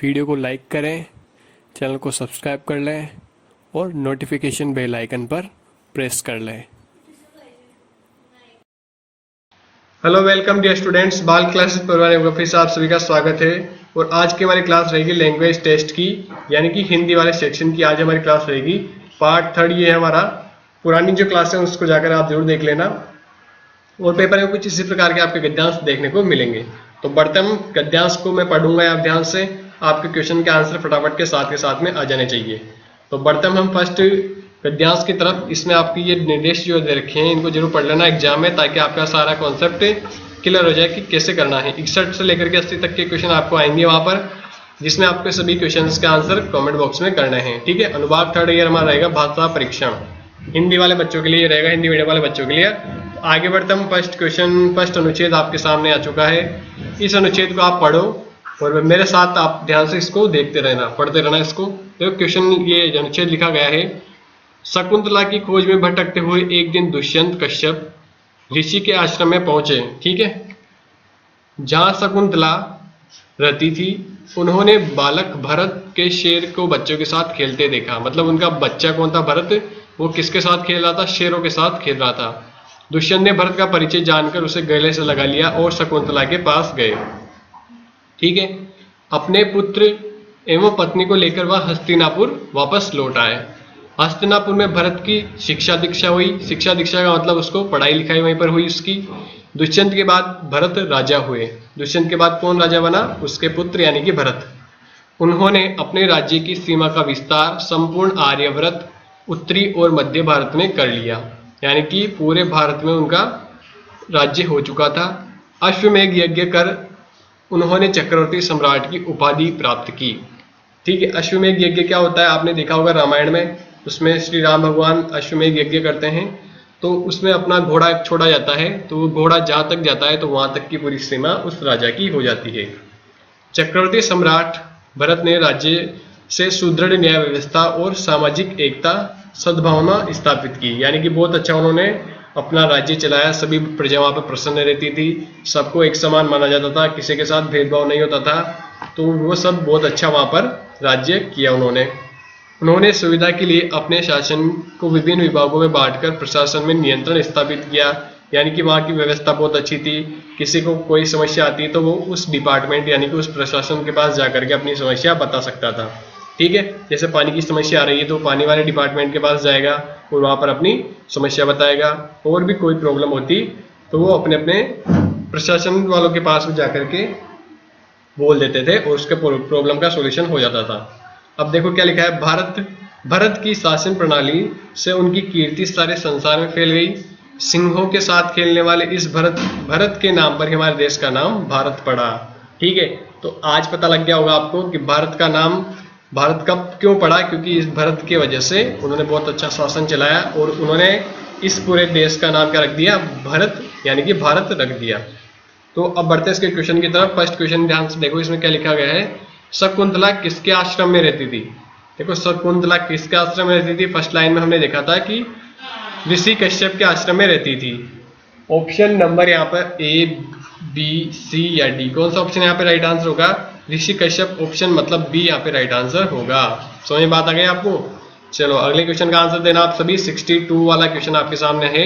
Video को like करें, channel को सब्सक्राइब कर लें और नोटिफिकेशन बेल आइकन पर प्रेस कर लें। हेलो वेलकम डियर स्टूडेंट्स, बाल क्लासेस परिवार में फिर से आप सभी का स्वागत है। और आज की हमारी क्लास रहेगी लैंग्वेज टेस्ट की, यानी कि हिंदी वाले सेक्शन की। आज हमारी क्लास रहेगी पार्ट 3। ये है हमारा। पुरानी जो क्लास है उसको जाकर आप जरूर देख लेना। और पेपर में कुछ इसी प्रकार के आपके गद्यांश देखने को मिलेंगे। तो बढ़ते हम गद्यांश को मैं पढ़ूंगा, आप ध्यान से आपके क्वेश्चन के आंसर फटाफट के साथ में आ जाने चाहिए। तो बढ़ते हम फर्स्ट गद्यांश की तरफ। इसमें आपकी ये निर्देश जो दे रखे हैं इनको जरूर पढ़ लेना एग्जाम में, ताकि आपका सारा कॉन्सेप्ट क्लियर हो जाए कि कैसे करना है। 61 से लेकर के 80 तक के क्वेश्चन आपको आएंगे वहां पर, जिसमें आपके सभी क्वेश्चंस के आंसर कमेंट बॉक्स में करने हैं। ठीक है। अनुभाग 3 ईयर हमारा रहेगा भाषा परीक्षण, हिंदी वाले बच्चों के लिए रहेगा, हिंदी मीडियम वाले बच्चों के लिए। तो आगे बढ़ते हम फर्स्ट क्वेश्चन। फर्स्ट अनुच्छेद आपके सामने आ चुका है। इस अनुच्छेद को आप पढ़ो और मेरे साथ आप ध्यान से इसको देखते रहना, पढ़ते रहना इसको। देखो क्वेश्चन ये अनुच्छेद लिखा गया है। शकुंतला की खोज में भटकते हुए एक दिन दुष्यंत कश्यप ऋषि के आश्रम में पहुंचे। ठीक है। जहां शकुंतला रहती थी उन्होंने बालक भरत के शेर को बच्चों के साथ खेलते देखा। मतलब उनका बच्चा कौन था? भरत। वो किसके साथ खेल रहा था? शेरों के साथ खेल रहा था। दुष्यंत ने भरत का परिचय जानकर उसे गले से लगा लिया और शकुंतला के पास गए। ठीक है। अपने पुत्र एवं पत्नी को लेकर वह हस्तिनापुर वापस लौट आए। हस्तिनापुर में भरत की शिक्षा दीक्षा हुई। शिक्षा दीक्षा का मतलब उसको पढ़ाई लिखाई वहीं पर हुई उसकी। दुष्यंत के बाद भरत राजा हुए। दुष्यंत के बाद कौन राजा बना? उसके पुत्र यानी कि भरत। उन्होंने अपने राज्य की सीमा का विस्तार संपूर्ण आर्यावर्त, उत्तरी और मध्य भारत में कर लिया। यानी कि पूरे भारत में उनका राज्य हो चुका था। अश्वमेध यज्ञ कर उन्होंने चक्रवर्ती सम्राट की उपाधि प्राप्त की। ठीक है। अश्वमेध यज्ञ क्या होता है? आपने देखा होगा रामायण में, उसमें श्री राम भगवान अश्वमेध यज्ञ करते हैं। तो उसमें अपना घोड़ा छोड़ा जाता है, तो वो घोड़ा जहां तक जाता है तो वहां तक की पूरी सीमा उस राजा की हो जाती है। चक्रवर्ती सम्राट भरत ने राज्य से सुदृढ़ न्याय व्यवस्था और सामाजिक एकता सद्भावना स्थापित की। यानी कि बहुत अच्छा उन्होंने अपना राज्य चलाया। सभी प्रजा वहां पर प्रसन्न रहती थी, सबको एक समान माना जाता था, किसी के साथ भेदभाव नहीं होता था। तो वो सब बहुत अच्छा वहां पर राज्य किया उन्होंने सुविधा के लिए अपने शासन को विभिन्न विभागों में बांटकर प्रशासन में नियंत्रण स्थापित किया। यानी कि वहाँ की व्यवस्था बहुत अच्छी थी। किसी को कोई समस्या आती तो वो उस डिपार्टमेंट यानी कि उस प्रशासन के पास जाकर के अपनी समस्या बता सकता था। ठीक है। जैसे पानी की समस्या आ रही है तो पानी वाले डिपार्टमेंट के पास जाएगा और वहाँ पर अपनी समस्या बताएगा। और भी कोई प्रॉब्लम होती तो वो अपने अपने प्रशासन वालों के पास जाकर के बोल देते थे और उसके प्रॉब्लम का सोल्यूशन हो जाता था। अब देखो क्या लिखा है। भरत की शासन प्रणाली से उनकी कीर्ति सारे संसार में फैल गई। सिंहों के साथ खेलने वाले इस भरत के नाम पर हमारे देश का नाम भारत पड़ा। ठीक है। तो आज पता लग गया होगा आपको कि भारत का नाम भारत कब क्यों पड़ा? क्योंकि इस भरत की वजह से उन्होंने बहुत अच्छा शासन चलाया और उन्होंने इस पूरे देश का नाम क्या रख दिया? भरत, यानी कि भारत रख दिया। तो अब बढ़ते हैं इसके क्वेश्चन की तरफ। फर्स्ट क्वेश्चन ध्यान से देखो, इसमें क्या लिखा गया है। शकुंतला किसके आश्रम में रहती थी? देखो शकुंतला किसके आश्रम में रहती थी? फर्स्ट लाइन में हमने देखा था कि ऋषि कश्यप के आश्रम में रहती थी। ऑप्शन नंबर यहाँ पर ए, बी, सी या डी, कौन सा ऑप्शन यहाँ पे राइट आंसर होगा? ऋषि कश्यप ऑप्शन मतलब बी यहाँ पे राइट आंसर होगा। समझ में बात आ गई आपको? चलो अगले क्वेश्चन का आंसर देना आप सभी। 62 वाला क्वेश्चन आपके सामने है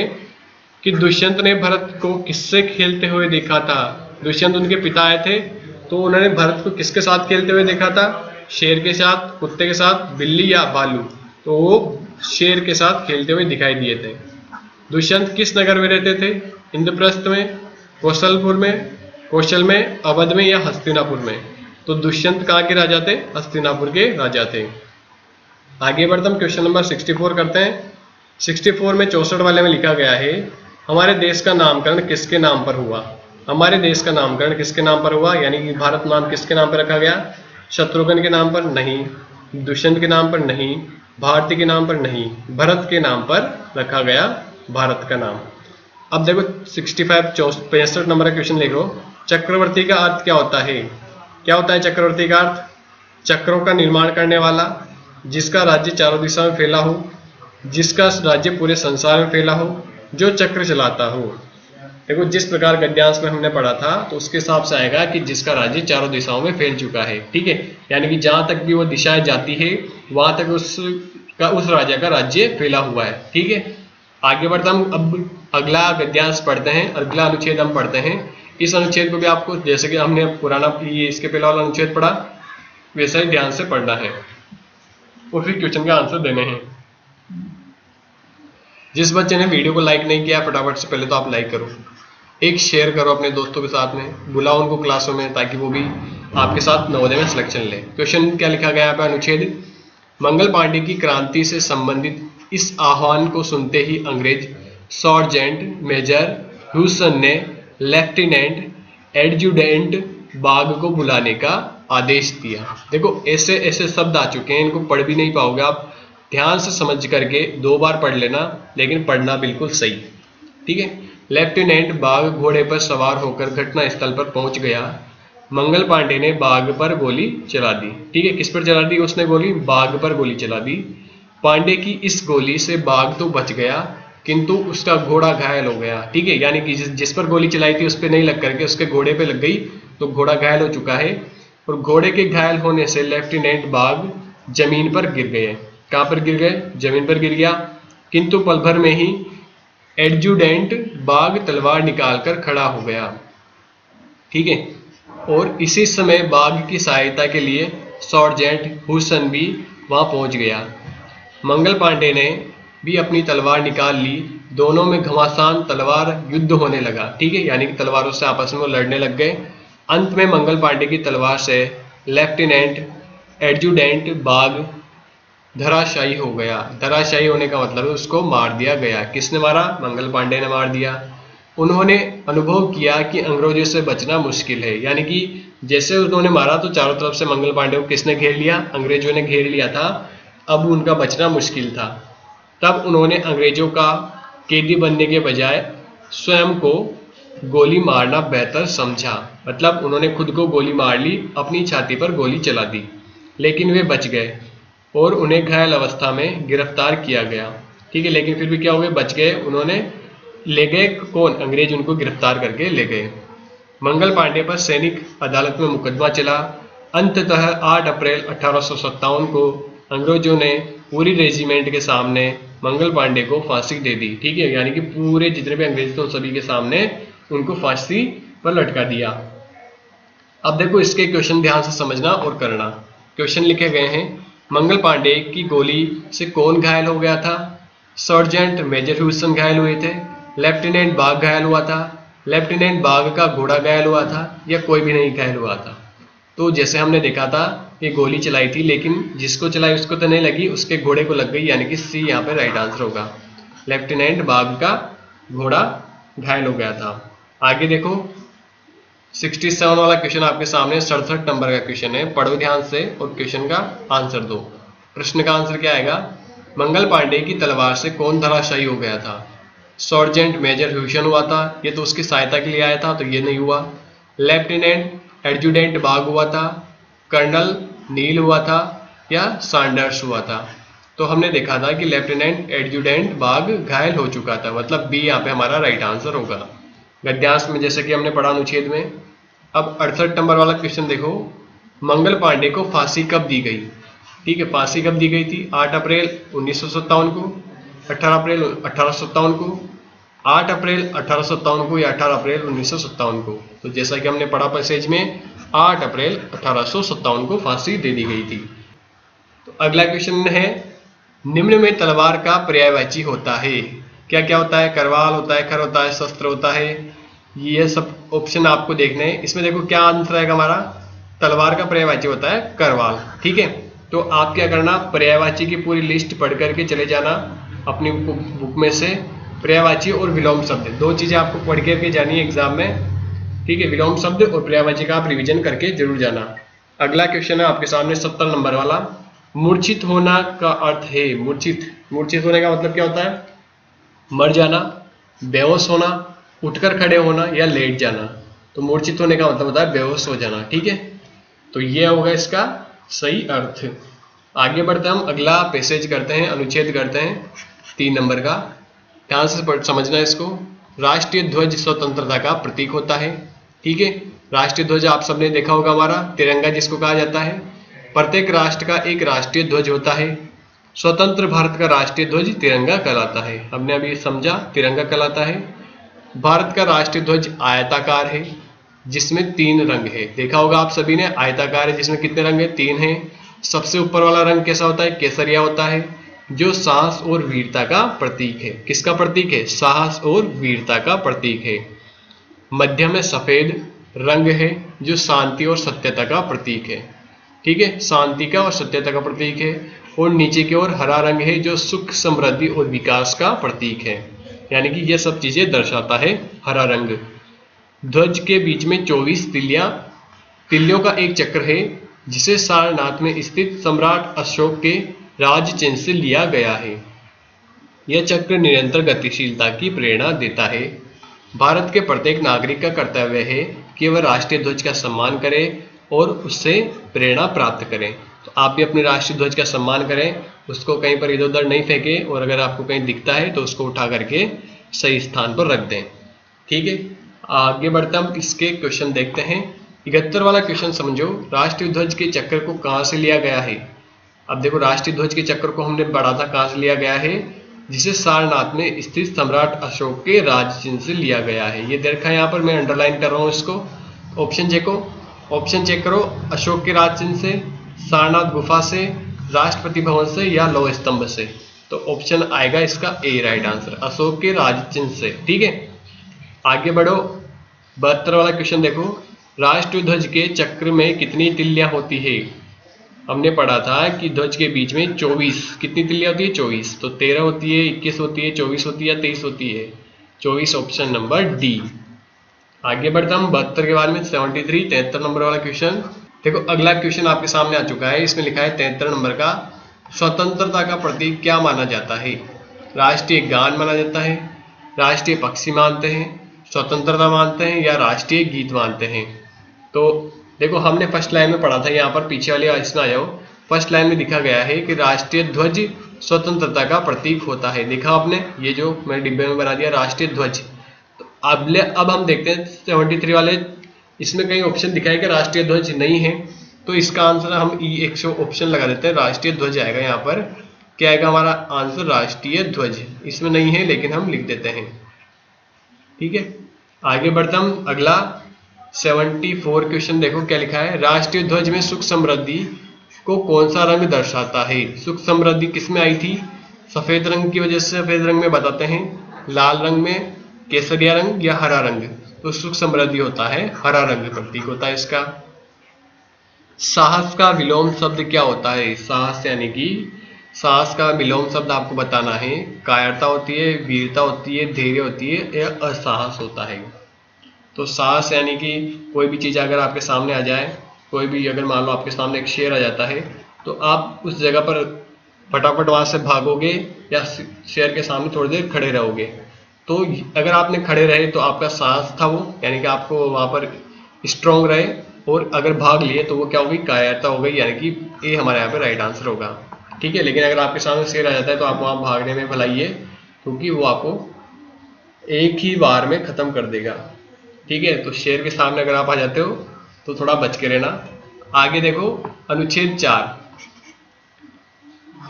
कि दुष्यंत ने भरत को किससे खेलते हुए देखा था? दुष्यंत उनके पिता आए थे, तो उन्होंने भरत को किसके साथ खेलते हुए देखा था? शेर के साथ, कुत्ते के साथ, बिल्ली या भालू? तो वो शेर के साथ खेलते हुए दिखाई दिए थे। दुष्यंत किस नगर में रहते थे? इंद्रप्रस्थ में, कौशल में, अवध में या हस्तिनापुर में? तो दुष्यंत कहाँ के राजा थे? हस्तिनापुर के राजा थे। आगे बढ़ते हम क्वेश्चन नंबर 64 करते हैं। 64 में 64 वाले में लिखा गया है, हमारे देश का नामकरण किसके नाम पर हुआ? हमारे देश का नामकरण किसके नाम पर हुआ? यानी कि भारत नाम किसके नाम पर रखा गया? शत्रुघ्न के नाम पर नहीं, दुष्यंत के नाम पर नहीं, भारती के नाम पर नहीं, भरत के नाम पर रखा गया भारत का नाम। अब देखो 65 नंबर का क्वेश्चन लिखो। चक्रवर्ती का अर्थ क्या होता है? क्या होता है चक्रवर्ती का अर्थ? चक्रों का निर्माण करने वाला, जिसका राज्य चारों दिशा में फैला हो, जिसका राज्य पूरे संसार में फैला हो, जो चक्र चलाता हो। देखो जिस प्रकार गद्यांश में हमने पढ़ा था तो उसके हिसाब से आएगा कि जिसका राज्य चारों दिशाओं में फैल चुका है। ठीक है, यानी कि जहां तक भी वो दिशाएं जाती है वहां तक उस राजा का राज्य फैला हुआ है। ठीक है, आगे बढ़ते हम अब अगला गद्यांश पढ़ते हैं, अगला अनुच्छेद हम पढ़ते हैं। इस अनुच्छेद को भी आपको जैसे कि हमने पुराना ये इसके पहला वाला अनुच्छेद पढ़ा वैसा ही ध्यान से पढ़ना है और फिर क्वेश्चन का आंसर देने हैं। जिस बच्चे ने वीडियो को लाइक नहीं किया फटाफट से पहले तो आप लाइक करो, एक शेयर करो अपने दोस्तों के साथ में, बुलाओ उनको क्लासों में ताकि वो भी आपके साथ नवोदय में सिलेक्शन ले। क्वेश्चन क्या लिखा गया यहाँ पे, अनुच्छेद मंगल पांडे की क्रांति से संबंधित इस आह्वान को सुनते ही अंग्रेज सर्जेंट मेजर ह्यूसन ने लेफ्टिनेंट एडजुटेंट बाग को बुलाने का आदेश दिया। देखो ऐसे ऐसे शब्द आ चुके हैं, इनको पढ़ भी नहीं पाओगे आप, ध्यान से समझ करके 2 बार पढ़ लेना, लेकिन पढ़ना बिल्कुल सही। ठीक है, लेफ्टिनेंट बाग घोड़े पर सवार होकर घटना स्थल पर पहुंच गया। मंगल पांडे ने बाग पर गोली चला दी। ठीक है, किस पर चला दी उसने गोली? बाग पर गोली चला दी। पांडे की इस गोली से बाग तो बच गया किंतु उसका घोड़ा घायल हो गया। ठीक है, यानी कि जिस पर गोली चलाई थी उस पर नहीं लग करके उसके घोड़े पे लग गई तो घोड़ा घायल हो चुका है। और घोड़े के घायल होने से लेफ्टिनेंट बाग जमीन पर गिर गए। कहां पर गिर गए? जमीन पर गिर गया। किंतु पल भर में ही एडजुटेंट बाग तलवार निकालकर खड़ा हो गया। ठीक है, और इसी समय बाग की सहायता के लिए सर्जेंट हुसन भी वहां पहुंच गया। मंगल पांडे ने भी अपनी तलवार निकाल ली। दोनों में घमासान तलवार युद्ध होने लगा। ठीक है, यानी कि तलवारों से आपस में लड़ने लग गए। अंत में मंगल पांडे की तलवार से लेफ्टिनेंट एडजुटेंट बाग धराशायी हो गया। धराशायी होने का मतलब है उसको मार दिया गया। किसने मारा? मंगल पांडे ने मार दिया। उन्होंने अनुभव किया कि अंग्रेजों से बचना मुश्किल है, यानी कि जैसे उन्होंने मारा तो चारों तरफ से मंगल पांडे को किसने घेर लिया? अंग्रेजों ने घेर लिया था। अब उनका बचना मुश्किल था। तब उन्होंने अंग्रेजों का कैदी बनने के बजाय स्वयं को गोली मारना बेहतर समझा। मतलब उन्होंने खुद को गोली मार ली, अपनी छाती पर गोली चला दी, लेकिन वे बच गए और उन्हें घायल अवस्था में गिरफ्तार किया गया। ठीक है, लेकिन फिर भी क्या हुए? बच गए। उन्होंने ले गए कौन? अंग्रेज उनको गिरफ्तार करके ले गए। मंगल पांडे पर सैनिक अदालत में मुकदमा चला। अंततः 8 अप्रैल 1857 को अंग्रेजों ने पूरी रेजिमेंट के सामने मंगल पांडे को फांसी दे दी। ठीक है, यानी कि पूरे जितने भी अंग्रेज थे उन सभी के सामने उनको फांसी पर लटका दिया। अब देखो इसके क्वेश्चन ध्यान से समझना और करना। क्वेश्चन लिखे गए हैं, मंगल पांडे की गोली से कौन घायल हो गया था? सर्जेंट मेजर ह्यूसन घायल हुए थे, लेफ्टिनेंट बाग घायल हुआ था, लेफ्टिनेंट बाग का घोड़ा घायल हुआ था, या कोई भी नहीं घायल हुआ था? तो जैसे हमने देखा था ये गोली चलाई थी, लेकिन जिसको चलाई उसको तो नहीं लगी, उसके घोड़े को लग गई, यानी कि सी यहाँ पे राइट आंसर होगा। लेफ्टिनेंट बाग का घोड़ा घायल हो गया था। आगे देखो 67 वाला क्वेश्चन आपके सामने 67 नंबर का क्वेश्चन है, पढ़ो ध्यान से और क्वेश्चन का आंसर दो। प्रश्न का आंसर क्या आएगा? मंगल पांडे की तलवार से कौन धराशायी हो गया था? सर्जेंट मेजर ह्यूसन हुआ था, ये तो उसकी सहायता के लिए आया था तो ये नहीं हुआ। लेफ्टिनेंट एडजुटेंट बाग हुआ था, कर्नल नील हुआ था, या सैंडर्स हुआ था? तो हमने देखा था कि लेफ्टिनेंट एडजुटेंट बाग घायल हो चुका था, मतलब बी यहाँ पे हमारा राइट आंसर होगा गद्यांश में, जैसे कि हमने पढ़ा अनुच्छेद में। अब 68 नंबर वाला क्वेश्चन देखो, मंगल पांडे को फांसी कब दी गई? ठीक है, फांसी कब दी गई थी? 8 अप्रैल 1957 को, 18 अप्रैल 1857 को, 8 अप्रैल 1857 को, या 18 अप्रैल 1957 को? तो जैसा कि हमने पढ़ा पैसेज में 8 अप्रैल 1857 को फांसी दे दी गई थी। तो अगला क्वेश्चन है, निम्न में तलवार का पर्यायवाची होता है? क्या क्या होता है? करवाल होता है, खर होता है, शस्त्र होता है, ये सब ऑप्शन आपको देखने हैं। इसमें देखो क्या आंसर आएगा हमारा? तलवार का पर्यायवाची होता है करवाल। ठीक है, तो आप क्या करना, पर्यायवाची की पूरी लिस्ट पढ़ करके चले जाना अपनी बुक में से। पर्यायवाची और विलोम शब्द, 2 चीजें आपको पढ़ करके जानी है एग्जाम में। ठीक है, विलोम शब्द और पर्यायवाची का आप रिवीजन करके जरूर जाना। अगला क्वेश्चन है आपके सामने 70 नंबर वाला, मूर्छित होना का अर्थ है? मूर्छित होने का मतलब क्या होता है? मर जाना, बेहोश होना, उठकर खड़े होना, या लेट जाना। तो मूर्छित होने का मतलब होता है बेहोश हो जाना। ठीक है, तो ये होगा इसका सही अर्थ। आगे बढ़ते हम अगला पैसेज करते हैं, अनुच्छेद करते हैं 3 नंबर का। ध्यान से समझना इसको। राष्ट्रीय ध्वज स्वतंत्रता का प्रतीक होता है। ठीक है, राष्ट्रीय ध्वज आप सबने देखा होगा, हमारा तिरंगा जिसको कहा जाता है। प्रत्येक राष्ट्र का एक राष्ट्रीय ध्वज होता है। स्वतंत्र भारत का राष्ट्रीय ध्वज तिरंगा कहलाता है। हमने अभी समझा, तिरंगा कहलाता है। भारत का राष्ट्रीय ध्वज आयताकार है जिसमें 3 रंग है। देखा होगा आप सभी ने, आयताकार है जिसमें कितने रंग है? 3 है। सबसे ऊपर वाला रंग कैसा होता है? केसरिया होता है, जो साहस और वीरता का प्रतीक है। किसका प्रतीक है? साहस और वीरता का प्रतीक है। मध्य में सफेद रंग है जो शांति और सत्यता का प्रतीक है। ठीक है, शांति का और सत्यता का प्रतीक है। और नीचे की ओर हरा रंग है जो सुख, समृद्धि और विकास का प्रतीक है। यानी कि यह सब चीजें दर्शाता है हरा रंग। ध्वज के बीच में 24 तिल्लियों का एक चक्र है जिसे सारनाथ में स्थित सम्राट अशोक के राज चिन्ह से लिया गया है। यह चक्र निरंतर गतिशीलता की प्रेरणा देता है। भारत के प्रत्येक नागरिक का कर्तव्य है कि वह राष्ट्रीय ध्वज का सम्मान करे और उससे प्रेरणा प्राप्त करें। तो आप भी अपने राष्ट्रीय ध्वज का सम्मान करें, उसको कहीं पर इधर उधर नहीं फेंकें, और अगर आपको कहीं दिखता है तो उसको उठा करके सही स्थान पर रख दें। ठीक है, आगे बढ़ते हम इसके क्वेश्चन देखते हैं। 71 वाला क्वेश्चन समझो, राष्ट्रीय ध्वज के चक्र को कहाँ से लिया गया है? अब देखो, राष्ट्रीय ध्वज के चक्र को हमने पढ़ा था कहाँ से लिया गया है, जिसे सारनाथ में स्थित सम्राट अशोक के राज चिन्ह से लिया गया है। ये देखा यहाँ पर, मैं अंडरलाइन कर रहा हूँ इसको। ऑप्शन चेक करो, अशोक के राज चिन्ह से, सारनाथ गुफा से, राष्ट्रपति भवन से या लौह स्तंभ से। तो ऑप्शन आएगा इसका ए राइट आंसर, अशोक के राज चिन्ह से। ठीक है, आगे बढ़ो। 72 वाला क्वेश्चन देखो, राष्ट्रीय ध्वज के चक्र में कितनी तिल्लियां होती है? हमने पढ़ा था कि ध्वज के बीच में 24 कितनी तिल्लियां होती है? 24। तो 13 होती है, 21 होती है, 24 होती है या 23 होती है? 24, ऑप्शन नंबर डी। आगे बढ़ता हम 72 के बाद में 73 नंबर वाला क्वेश्चन देखो। अगला क्वेश्चन आपके सामने आ चुका है, इसमें लिखा है 73 नंबर का, स्वतंत्रता का प्रतीक क्या माना जाता है? राष्ट्रीय गान माना जाता है, राष्ट्रीय पक्षी मानते हैं, स्वतंत्रता मानते हैं या राष्ट्रीय गीत मानते हैं? तो देखो, हमने फर्स्ट लाइन में पढ़ा था, यहाँ पर पीछे वाले इसमें आ जाओ। फर्स्ट लाइन में लिखा गया है कि राष्ट्रीय ध्वज स्वतंत्रता का प्रतीक होता है। देखा आपने, ये जो मैंने डिब्बे में बना दिया राष्ट्रीय ध्वज। तो अब हम देखते हैं 73 वाले, इसमें कई ऑप्शन दिखा है कि राष्ट्रीय ध्वज नहीं है। तो इसका आंसर हम E100 ऑप्शन लगा देते हैं, राष्ट्रीय ध्वज आएगा यहाँ पर। क्या आएगा हमारा आंसर? राष्ट्रीय ध्वज। इसमें नहीं है लेकिन हम लिख देते हैं। ठीक है, आगे बढ़ता हम अगला 74 क्वेश्चन देखो क्या लिखा है, राष्ट्रीय ध्वज में सुख समृद्धि को कौन सा रंग दर्शाता है? सुख समृद्धि किसमें आई थी? सफेद रंग की वजह से सफेद रंग में बताते हैं, लाल रंग में, केसरिया रंग या हरा रंग? तो सुख समृद्धि होता है हरा रंग, प्रतीक होता है इसका। साहस का विलोम शब्द क्या होता है? साहस यानी कि साहस का विलोम शब्द आपको बताना है। कायरता होती है, वीरता होती है, धैर्य होती है या असाहस होता है? तो साहस यानी कि कोई भी चीज़ अगर आपके सामने आ जाए, कोई भी अगर मान लो आपके सामने एक शेर आ जाता है, तो आप उस जगह पर फटाफट वहाँ से भागोगे या शेर के सामने थोड़ी देर खड़े रहोगे। तो अगर आपने खड़े रहे तो आपका साहस था वो, यानी कि आपको वहाँ पर स्ट्रॉन्ग रहे। और अगर भाग लिए तो वो क्या हो गई? कायरता हो गई, यानी कि ये हमारे यहाँ पे राइट आंसर होगा। ठीक है, लेकिन अगर आपके सामने शेर आ जाता है तो आप वहाँ भागने में भलाइए, क्योंकि वो आपको एक ही बार में खत्म कर देगा। ठीक है, तो शेर के सामने अगर आप आ जाते हो तो थोड़ा बच के रहना। आगे देखो, अनुच्छेद 4,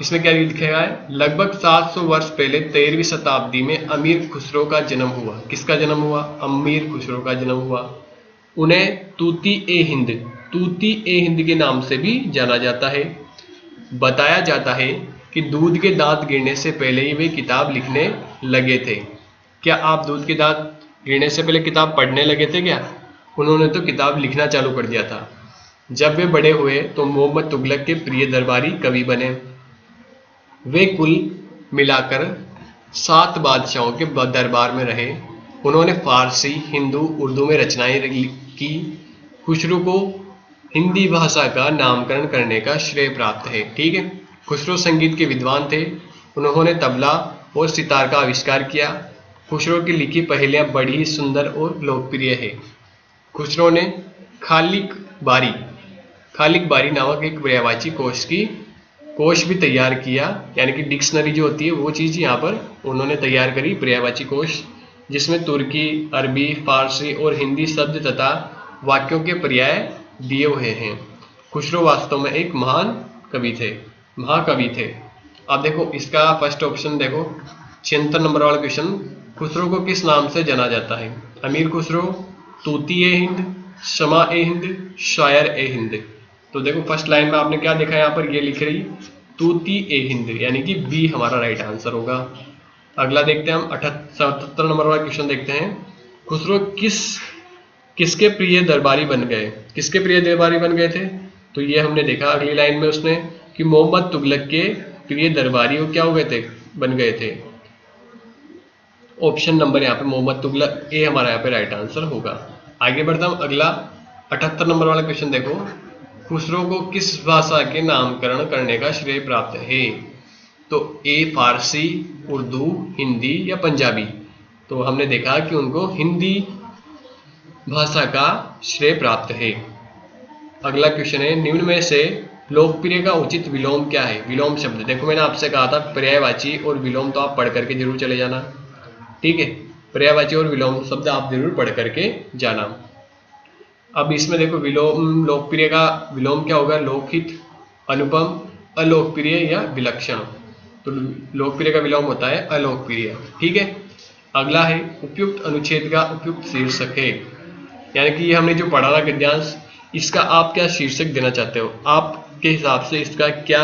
इसमें क्या लिखा है? लगभग 700 वर्ष पहले 13वीं शताब्दी में अमीर खुसरो का जन्म हुआ। किसका जन्म हुआ? अमीर खुसरो का जन्म हुआ। उन्हें तूती ए हिंद के नाम से भी जाना जाता है। बताया जाता है कि दूध के दांत गिरने से पहले ही वे किताब लिखने लगे थे। क्या आप दूध के दांत गिरने से पहले किताब पढ़ने लगे थे क्या? उन्होंने तो किताब लिखना चालू कर दिया था। जब वे बड़े हुए तो मोहम्मद तुगलक के प्रिय दरबारी कवि बने। वे कुल मिलाकर 7 बादशाहों के दरबार में रहे। उन्होंने फारसी, हिंदू, उर्दू में रचनाएं की। खुसरो को हिंदी भाषा का नामकरण करने का श्रेय प्राप्त है। ठीक है, खुसरो संगीत के विद्वान थे। उन्होंने तबला और सितार का आविष्कार किया। खुसरो की लिखी पहेलियां बड़ी ही सुंदर और लोकप्रिय है। खुसरो ने खालिक बारी नामक एक पर्यायवाची कोश भी तैयार किया, यानी कि डिक्शनरी जो होती है वो चीज़ यहाँ पर उन्होंने तैयार करी, पर्यायवाची कोश। जिसमें तुर्की, अरबी, फारसी और हिंदी शब्द तथा वाक्यों के पर्याय दिए हुए हैं। खुसरो वास्तव में एक महाकवि थे। अब देखो इसका फर्स्ट ऑप्शन देखो, 76 नंबर वाला क्वेश्चन, खुसरो को किस नाम से जाना जाता है? अमीर खुसरो, तूती ए हिंद, शमा ए हिंद, शायर ए हिंद। तो देखो फर्स्ट लाइन में आपने क्या देखा, यहाँ पर ये लिख रही तूती ए हिंद, यानी कि बी हमारा राइट आंसर होगा। अगला देखते हैं हम 77 नंबर वाला क्वेश्चन देखते हैं। खुसरो किसके प्रिय दरबारी बन गए? किसके प्रिय दरबारी बन गए थे? तो ये हमने देखा अगली लाइन में उसने कि मोहम्मद तुगलक के प्रिय दरबारी वो क्या हो गए थे, बन गए थे। ऑप्शन नंबर यहाँ पे मोहम्मद तुगलक, ए हमारा यहाँ पे राइट आंसर होगा। आगे बढ़ता हूँ, अगला 78 नंबर वाला क्वेश्चन देखो, खुसरो को किस भाषा के नामकरण करने का श्रेय प्राप्त है? तो ए फारसी, उर्दू, हिंदी या पंजाबी। तो हमने देखा कि उनको हिंदी भाषा का श्रेय प्राप्त है। अगला क्वेश्चन है, निम्न में से लोकप्रिय का उचित विलोम क्या है? विलोम शब्द, देखो मैंने आपसे कहा था पर्यायवाची और विलोम तो आप पढ़ करके जरूर चले जाना, ठीक है। पर्यायवाची और विलोम शब्द आप जरूर पढ़ करके जाना। अब इसमें देखो विलोम, लोकप्रिय का विलोम क्या होगा? लोकहित, अनुपम, अलोकप्रिय या विलक्षण। तो लोकप्रिय का विलोम होता है अलोकप्रिय, ठीक है। अगला है उपयुक्त अनुच्छेद का उपयुक्त शीर्षक है, यानी कि ये हमने जो पढ़ा था गद्यांश, इसका आप क्या शीर्षक देना चाहते हो? आपके हिसाब से इसका क्या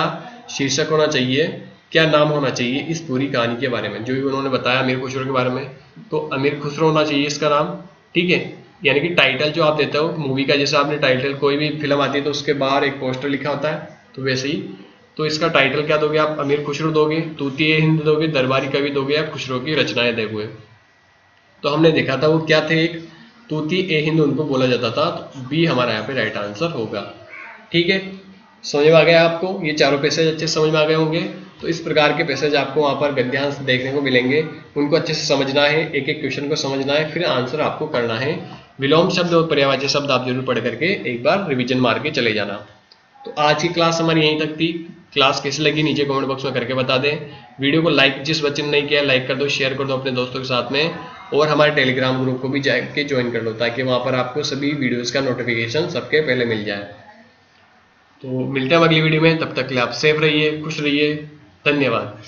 शीर्षक होना चाहिए, क्या नाम होना चाहिए इस पूरी कहानी के बारे में, जो भी उन्होंने बताया अमीर खुसरो के बारे में, तो अमीर खुसरो होना चाहिए इसका नाम, ठीक है। यानी कि टाइटल जो आप देते हो मूवी का, जैसे आपने टाइटल, कोई भी फिल्म आती है तो उसके बाहर एक पोस्टर लिखा होता है, तो वैसे ही तो इसका टाइटल क्या दोगे आप? अमीर खुसरो दोगे, तूती ए हिंद दोगे, दरबारी कवि दोगे, या खुसरो की रचनाएं दोगे। तो हमने देखा था वो क्या थे, एक तूती ए हिंद उनको बोला जाता था, तो बी हमारा यहाँ पे राइट आंसर होगा, ठीक है। समझ में आ गया आपको? ये चारों पैसेज अच्छे समझ में आ गए होंगे। तो इस प्रकार के पैसेज आपको वहाँ पर गद्यांश देखने को मिलेंगे, उनको अच्छे से समझना है, एक एक क्वेश्चन को समझना है, फिर आंसर आपको करना है। विलोम शब्द और पर्यायवाची शब्द आप जरूर पढ़ करके एक बार रिवीजन मार के चले जाना। तो आज की क्लास हमारी यहीं तक थी। क्लास कैसी लगी नीचे कमेंट बॉक्स में करके बता दें। वीडियो को लाइक, जिस बच्चे ने नहीं किया लाइक कर दो, शेयर कर दो अपने दोस्तों के साथ में, और हमारे टेलीग्राम ग्रुप को भी जाके ज्वाइन कर लो, ताकि वहाँ पर आपको सभी वीडियोज़ का नोटिफिकेशन सबके पहले मिल जाए। तो मिलते हैं अगली वीडियो में, तब तक के लिए आप सेफ रहिए, खुश रहिए, धन्यवाद।